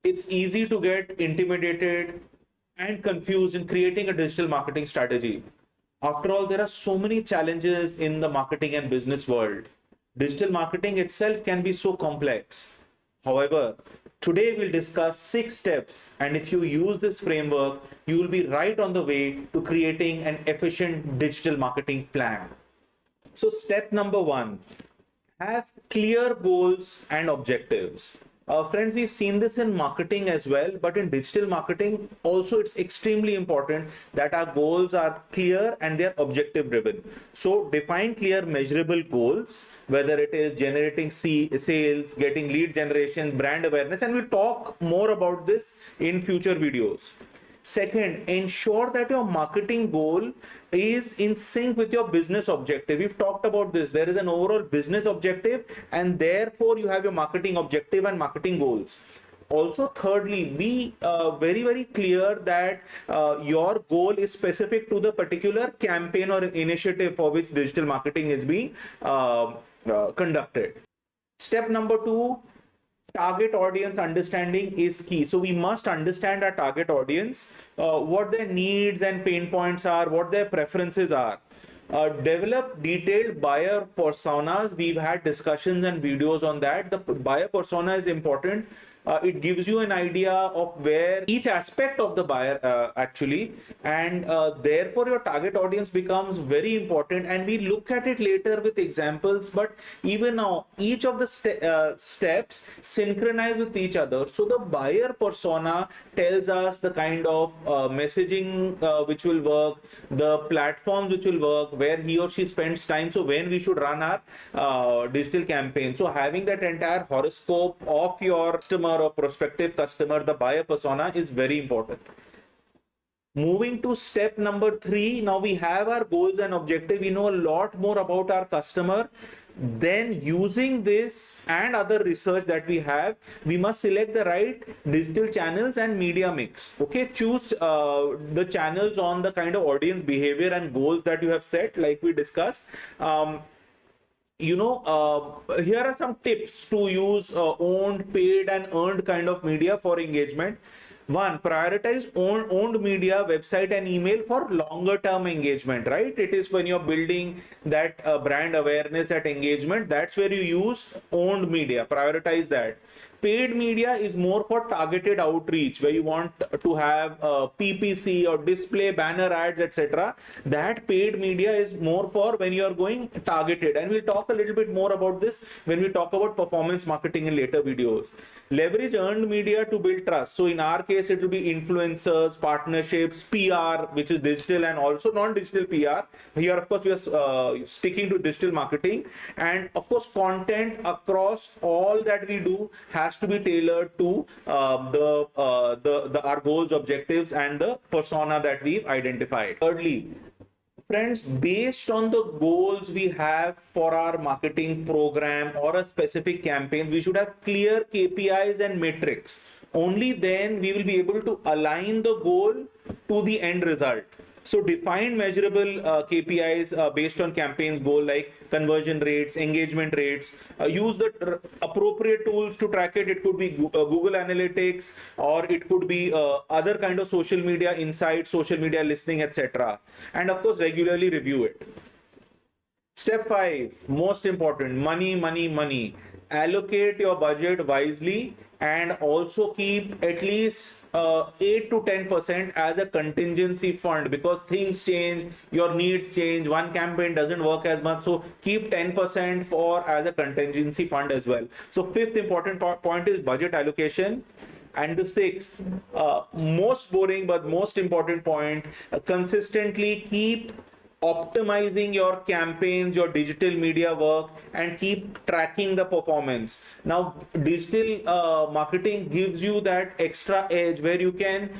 it's easy to get intimidated and confused in creating a digital marketing strategy. After all, there are so many challenges in the marketing and business world. Digital marketing itself can be so complex. However, today we'll discuss 6 steps, and if you use this framework, you will be right on the way to creating an efficient digital marketing plan. So, step number 1, have clear goals and objectives. Friends, we've seen this in marketing as well, but in digital marketing also it's extremely important that our goals are clear and they're objective driven. So define clear measurable goals, whether it is generating sales, getting lead generation, brand awareness, and we'll talk more about this in future videos. Second, ensure that your marketing goal is in sync with your business objective. We've talked about this. There is an overall business objective, and therefore you have your marketing objective and marketing goals. Also, thirdly, be very, very clear that your goal is specific to the particular campaign or initiative for which digital marketing is being conducted. Step number 2, target audience understanding is key. So we must understand our target audience, what their needs and pain points are, what their preferences are. Develop detailed buyer personas. We've had discussions and videos on that. The buyer persona is important. It gives you an idea of where each aspect of the buyer actually, and therefore your target audience becomes very important, and we look at it later with examples. But even now, each of the steps synchronize with each other. So the buyer persona tells us the kind of messaging which will work, the platforms which will work, where he or she spends time, so when we should run our digital campaign. So having that entire horoscope of your customer or prospective customer, the buyer persona, is very important. Moving to step number 3, now we have our goals and objective. We know a lot more about our customer. Then using this and other research that we have, we must select the right digital channels and media mix. Okay, choose the channels on the kind of audience behavior and goals that you have set, like we discussed. Here are some tips to use owned, paid, and earned kind of media for engagement. 1, prioritize owned media, website, and email for longer term engagement, right? It is when you're building that brand awareness, that engagement, that's where you use owned media. Prioritize that. Paid media is more for targeted outreach, where you want to have PPC or display banner ads, etc. That paid media is more for when you are going targeted, and we'll talk a little bit more about this when we talk about performance marketing in later videos. Leverage earned media to build trust. So in our case, it will be influencers, partnerships, PR, which is digital and also non-digital PR. Here, of course, we are sticking to digital marketing, and of course, content across all that we do has to be tailored to our goals, objectives, and the persona that we've identified. Thirdly, friends, based on the goals we have for our marketing program or a specific campaign, we should have clear KPIs and metrics. Only then we will be able to align the goal to the end result. So define measurable KPIs based on campaigns goal, like conversion rates, engagement rates. Use the appropriate tools to track it. It could be Google Analytics, or it could be other kind of social media insights, social media listening, etc. And of course, regularly review it. Step 5, most important, money. Allocate your budget wisely, and also keep at least 8 to 10% as a contingency fund, because things change, your needs change, one campaign doesn't work as much, so keep 10% for as a contingency fund as well. So 5th important point is budget allocation. And the 6th, most boring but most important point, consistently keep optimizing your campaigns, your digital media work, and keep tracking the performance. Now, digital marketing gives you that extra edge where you can,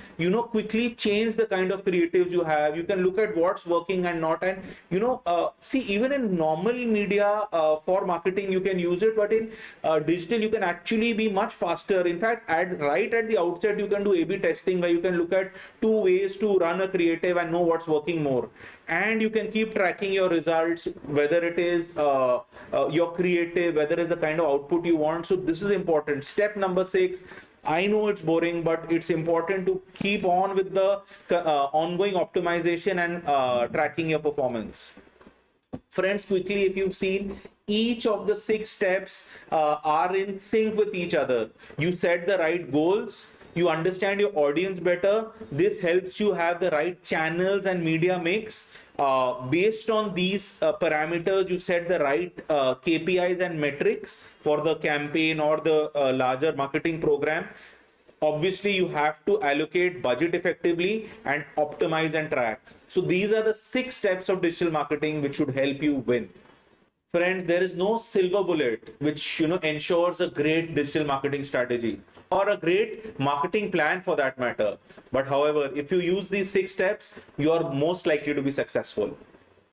quickly change the kind of creatives you have. You can look at what's working and not, and see, even in normal media for marketing you can use it, but in digital you can actually be much faster. In fact, right at the outset you can do A/B testing, where you can look at 2 ways to run a creative and know what's working more. And you can keep tracking your results, whether it is your creative, whether it's the kind of output you want. So this is important. Step number 6, I know it's boring, but it's important to keep on with the ongoing optimization and tracking your performance. Friends, quickly, if you've seen, each of the 6 steps are in sync with each other. You set the right goals, you understand your audience better. This helps you have the right channels and media mix. Based on these parameters, you set the right KPIs and metrics for the campaign or the larger marketing program. Obviously, you have to allocate budget effectively and optimize and track. So these are the 6 steps of digital marketing which should help you win. Friends, there is no silver bullet which ensures a great digital marketing strategy or a great marketing plan for that matter. But however, if you use these 6 steps, you are most likely to be successful.